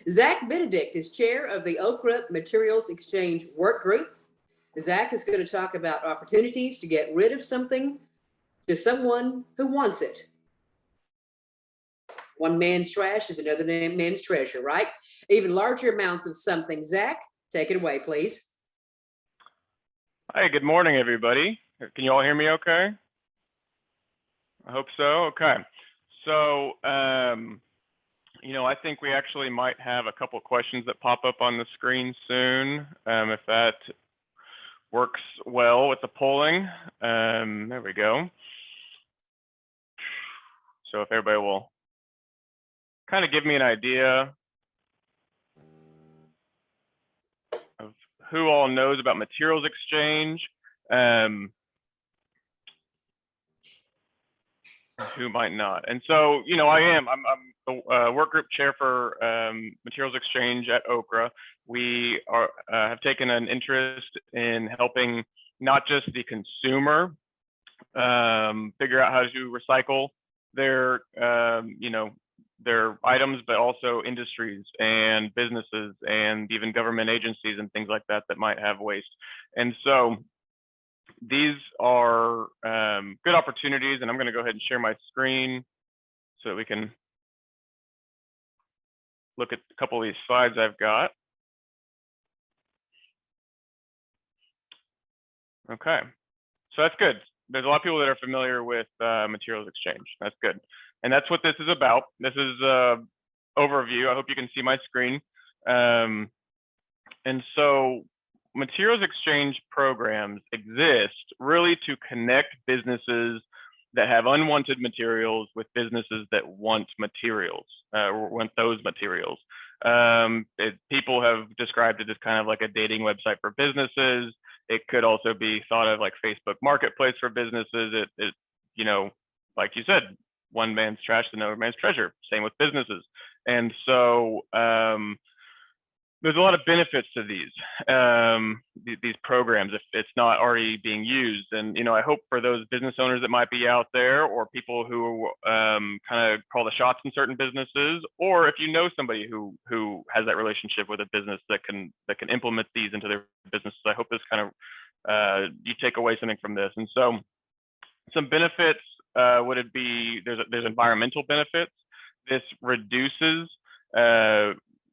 Zach Benedict is chair of the OKRA Materials Exchange Work Group. Zach is going to talk about opportunities to get rid of something to someone who wants it. One man's trash is another man's treasure, right? Even larger amounts of something. Zach, take it away, please. Hi, good morning, everybody. Can you all hear me okay? I hope so. Okay. So, I think we actually might have a couple questions that pop up on the screen soon, if that works well with the polling. There we go. So if everybody will kind of give me an idea of who all knows about materials exchange, who might not. And so, I'm the work group chair for materials exchange at OKRA. We have taken an interest in helping not just the consumer figure out how to recycle their their items, but also industries and businesses and even government agencies and things like that that might have waste. And so these are good opportunities, and I'm going to go ahead and share my screen so that we can look at a couple of these slides I've got. Okay, so that's good. There's a lot of people that are familiar with materials exchange. That's good. And that's what this is about. This is an overview. I hope you can see my screen. And so materials exchange programs exist really to connect businesses that have unwanted materials with businesses that want materials, want those materials. People have described it as kind of like a dating website for businesses. It could also be thought of like Facebook Marketplace for businesses. Like you said, one man's trash is another man's treasure. Same with businesses. And so there's a lot of benefits to these programs if it's not already being used. And I hope for those business owners that might be out there, or people who kind of call the shots in certain businesses, or if you know somebody who has that relationship with a business that can implement these into their businesses, I hope this kind of you take away something from this. And so some benefits would it be there's environmental benefits. This reduces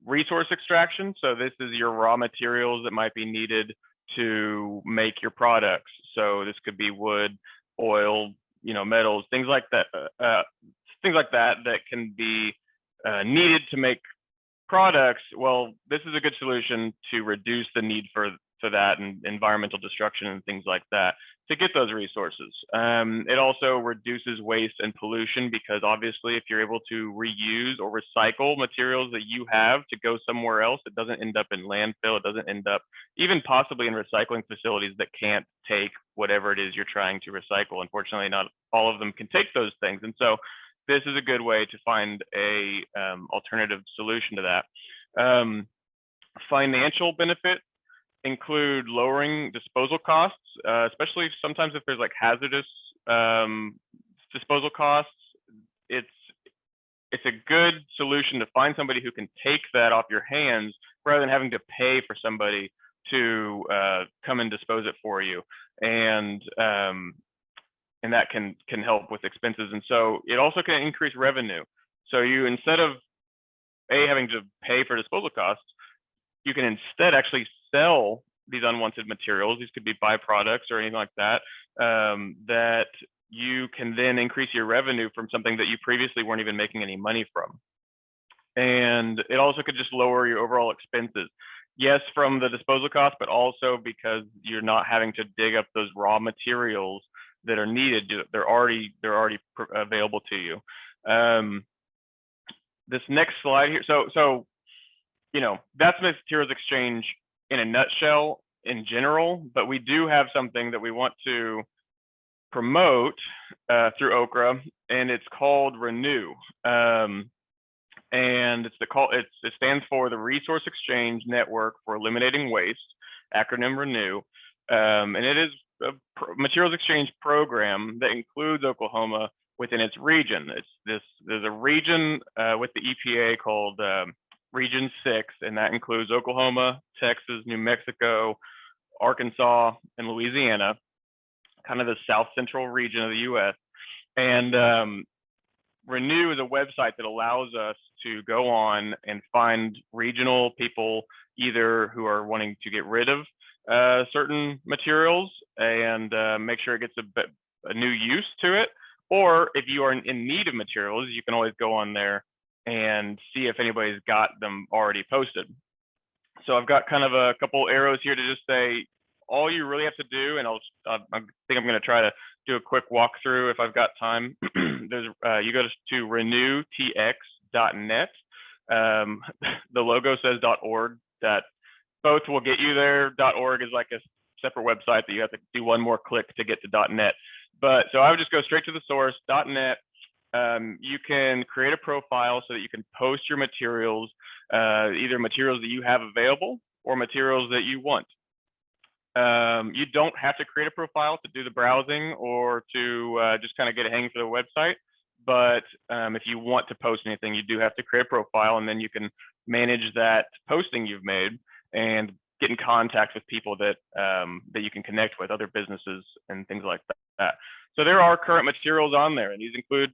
resource extraction. So this is your raw materials that might be needed to make your products. So this could be wood, oil, metals, things like that that can be needed to make products. Well, this is a good solution to reduce the need for that and environmental destruction and things like that to get those resources. It also reduces waste and pollution, because obviously if you're able to reuse or recycle materials that you have to go somewhere else, it doesn't end up in landfill. It doesn't end up even possibly in recycling facilities that can't take whatever it is you're trying to recycle. Unfortunately, not all of them can take those things. And so this is a good way to find a alternative solution to that. Financial benefit include lowering disposal costs, especially sometimes if there's like hazardous disposal costs. It's a good solution to find somebody who can take that off your hands rather than having to pay for somebody to come and dispose it for you. And that can help with expenses. And so it also can increase revenue. So you, instead of having to pay for disposal costs, you can instead actually sell these unwanted materials. These could be byproducts or anything like that, that you can then increase your revenue from something that you previously weren't even making any money from. And it also could just lower your overall expenses. Yes, from the disposal cost, but also because you're not having to dig up those raw materials that are needed. They're already available to you. This next slide here. So that's materials exchange in a nutshell in general, but we do have something that we want to promote through OKRA, and it's called Renew. And it stands for the Resource Exchange Network for Eliminating Waste, acronym Renew. And it is a materials exchange program that includes Oklahoma within its region. There's a region with the EPA called Region 6, and that includes Oklahoma, Texas, New Mexico, Arkansas, and Louisiana, kind of the south central region of the US. And Renew is a website that allows us to go on and find regional people, either who are wanting to get rid of certain materials and make sure it gets a new use to it, or if you are in need of materials, you can always go on there and see if anybody's got them already posted. So I've got kind of a couple arrows here to just say, all you really have to do, and I think I'm going to try to do a quick walkthrough if I've got time. There's you go to renewtx.net. The logo says .org. That both will get you there. .org is like a separate website that you have to do one more click to get to .net. But so I would just go straight to the source, .net. You can create a profile so that you can post your materials, either materials that you have available or materials that you want. You don't have to create a profile to do the browsing or to just kind of get a hang for the website. But if you want to post anything, you do have to create a profile, and then you can manage that posting you've made and get in contact with people that that you can connect with, other businesses and things like that. So there are current materials on there, and these include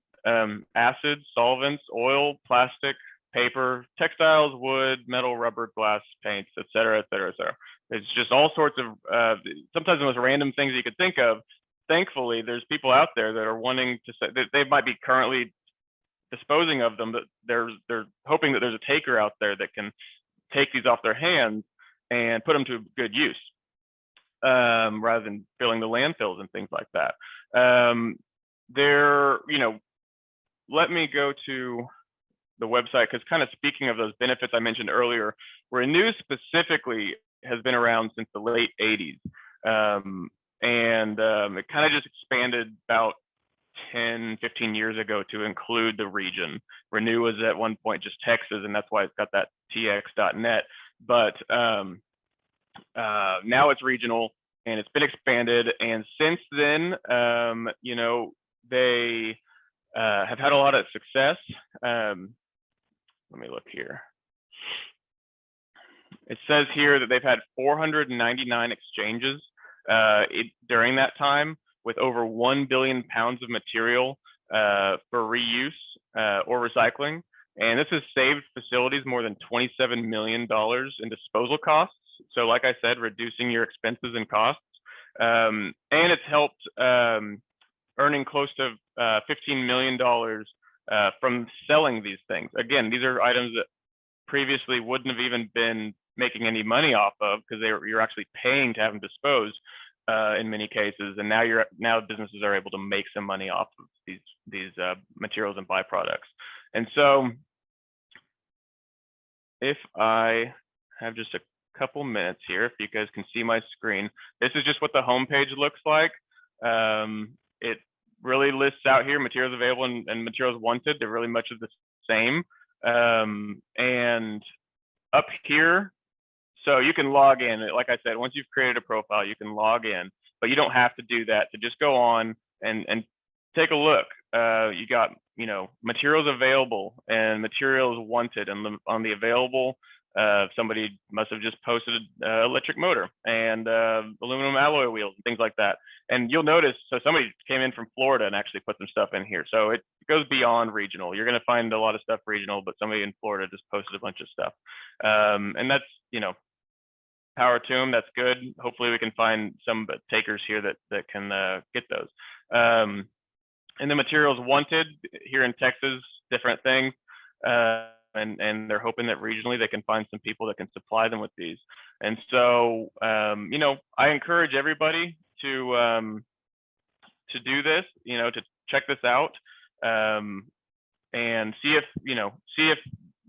acids, solvents, oil, plastic, paper, textiles, wood, metal, rubber, glass, paints, et cetera, et cetera, et cetera. It's just all sorts of, sometimes the most random things you could think of. Thankfully, there's people out there that are wanting to say that they might be currently disposing of them, but they're hoping that there's a taker out there that can take these off their hands and put them to good use, rather than filling the landfills and things like that. Let me go to the website, because kind of speaking of those benefits I mentioned earlier, Renew specifically has been around since the late 80s. It kind of just expanded about 10, 15 years ago to include the region. Renew was at one point just Texas, and that's why it's got that tx.net. But now it's regional, and it's been expanded. And since then, they have had a lot of success. Let me look here. It says here that they've had 499 exchanges during that time, with over 1 billion pounds of material for reuse or recycling. And this has saved facilities more than $27 million in disposal costs. So like I said, reducing your expenses and costs. And it's helped earning close to $15 million from selling these things. Again, these are items that previously wouldn't have even been making any money off of, because you're actually paying to have them disposed in many cases, and now businesses are able to make some money off of these materials and byproducts. And so, if I have just a couple minutes here, if you guys can see my screen, this is just what the homepage looks like. It really lists out here materials available and materials wanted. They're really much of the same. And up here, so you can log in. Like I said, once you've created a profile, you can log in, but you don't have to do that. So just go on and take a look. You got, materials available and materials wanted, and on the available, somebody must have just posted electric motor and aluminum alloy wheels and things like that. And you'll notice, so somebody came in from Florida and actually put some stuff in here. So it goes beyond regional. You're going to find a lot of stuff regional, but somebody in Florida just posted a bunch of stuff. And that's, power to them. That's good. Hopefully we can find some takers here that can get those. And the materials wanted here in Texas, different things. And they're hoping that regionally they can find some people that can supply them with these. And so, I encourage everybody to do this, to check this out, and see if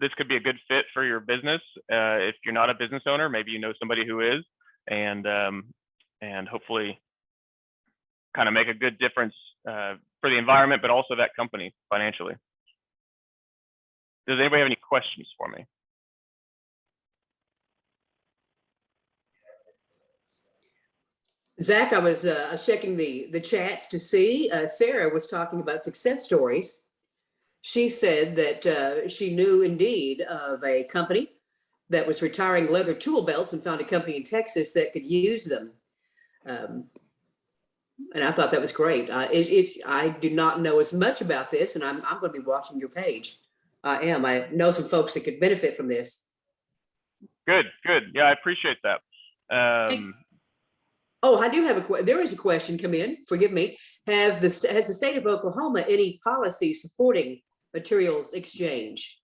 this could be a good fit for your business. If you're not a business owner, maybe you know somebody who is, and hopefully kind of make a good difference for the environment, but also that company financially. Does anybody have any questions for me? Zach, I was checking the chats to see. Sarah was talking about success stories. she said that she knew indeed of a company that was retiring leather tool belts and found a company in Texas that could use them. And I thought that was great. I do not know as much about this, and I'm going to be watching your page. I am. I know some folks that could benefit from this. Good. Yeah, I appreciate that. Oh, I do have there is a question come in. Forgive me. Has the state of Oklahoma any policy supporting materials exchange?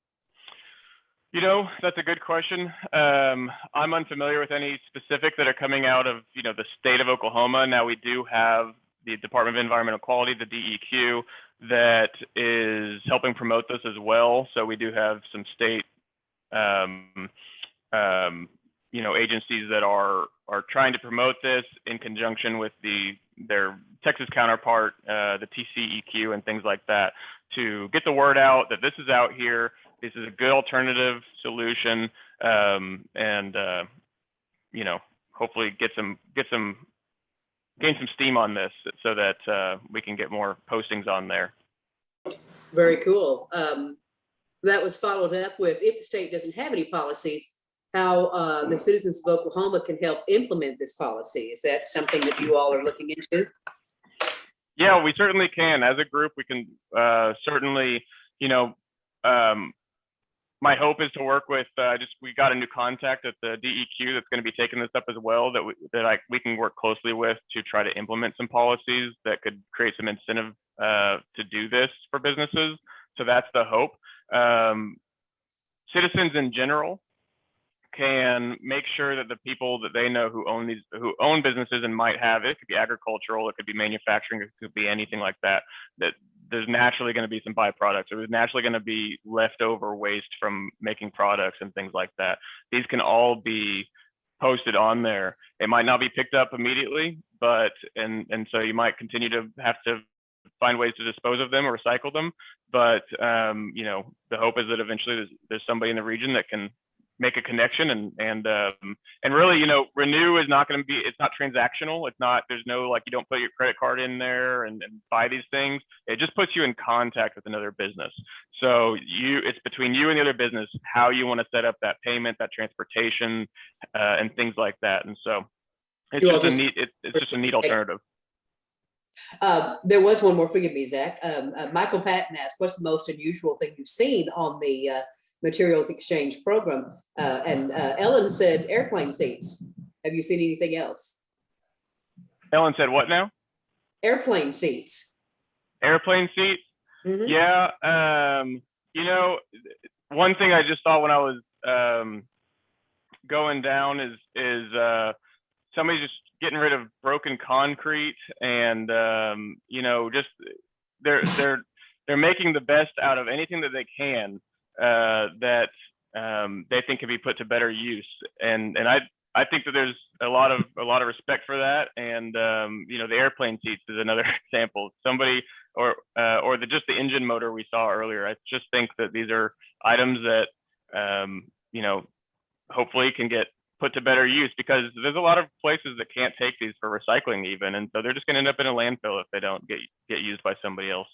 You know, that's a good question. I'm unfamiliar with any specific that are coming out of, the state of Oklahoma. Now, we do have the Department of Environmental Quality, the DEQ, that is helping promote this as well. So we do have some state, agencies that are trying to promote this in conjunction with their Texas counterpart, the TCEQ and things like that, to get the word out that this is out here. This is a good alternative solution, and hopefully gain some steam on this so that we can get more postings on there. Very cool. That was followed up with, if the state doesn't have any policies, how the citizens of Oklahoma can help implement this policy. Is that something that you all are looking into? Yeah, we certainly can. As a group, we can certainly, my hope is to work with, we got a new contact at the DEQ that's going to be taking this up as well, that we can work closely with to try to implement some policies that could create some incentive to do this for businesses. So that's the hope. Citizens in general can make sure that the people that they know who own businesses and might have it could be agricultural, it could be manufacturing, it could be anything like that, that there's naturally going to be some byproducts, or there's naturally going to be leftover waste from making products and things like that. These can all be posted on there. It might not be picked up immediately, but and so you might continue to have to find ways to dispose of them or recycle them. But the hope is that eventually there's somebody in the region that can make a connection and really, Renew is not going to be, it's not transactional. It's not, there's no, like, you don't put your credit card in there and buy these things. It just puts you in contact with another business. So it's between you and the other business, how you want to set up that payment, that transportation, and things like that. And so it's just a neat alternative. There was one more, forgive me, Zach. Michael Patton asked, what's the most unusual thing you've seen on the materials exchange program? And Ellen said airplane seats. Have you seen anything else? Ellen said what now? Airplane seats. Airplane seats? Mm-hmm. Yeah. One thing I just thought when I was going down is somebody just getting rid of broken concrete, and just they're making the best out of anything that they can that they think can be put to better use, and I think that there's a lot of respect for that. And the airplane seats is another example. Somebody or just the engine motor we saw earlier. I just think that these are items that hopefully can get put to better use, because there's a lot of places that can't take these for recycling even, and so they're just going to end up in a landfill if they don't get used by somebody else.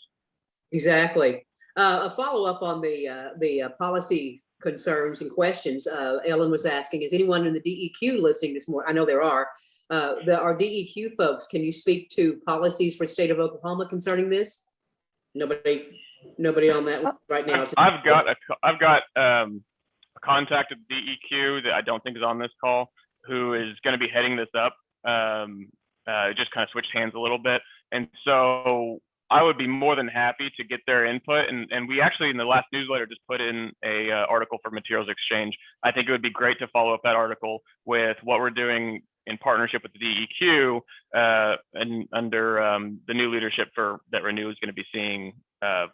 Exactly. A follow-up on the policy concerns and questions. Ellen was asking, is anyone in the DEQ listening this morning? I know there are. Our DEQ folks, can you speak to policies for the state of Oklahoma concerning this? Nobody on that right now. I've got a contact at DEQ that I don't think is on this call, who is going to be heading this up. It just kind of switched hands a little bit, and so I would be more than happy to get their input. And we actually, in the last newsletter, just put in a article for materials exchange. I think it would be great to follow up that article with what we're doing in partnership with the DEQ and under the new leadership that Renew is going to be seeing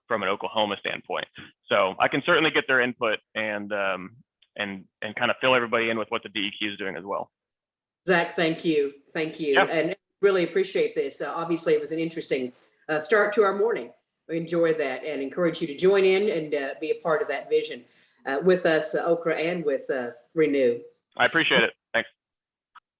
from an Oklahoma standpoint. So I can certainly get their input and kind of fill everybody in with what the DEQ is doing as well. Zach, thank you. Yeah. And really appreciate this. Obviously, it was an interesting start to our morning. We enjoy that and encourage you to join in and be a part of that vision with us, OKRA, and with Renew. I appreciate it.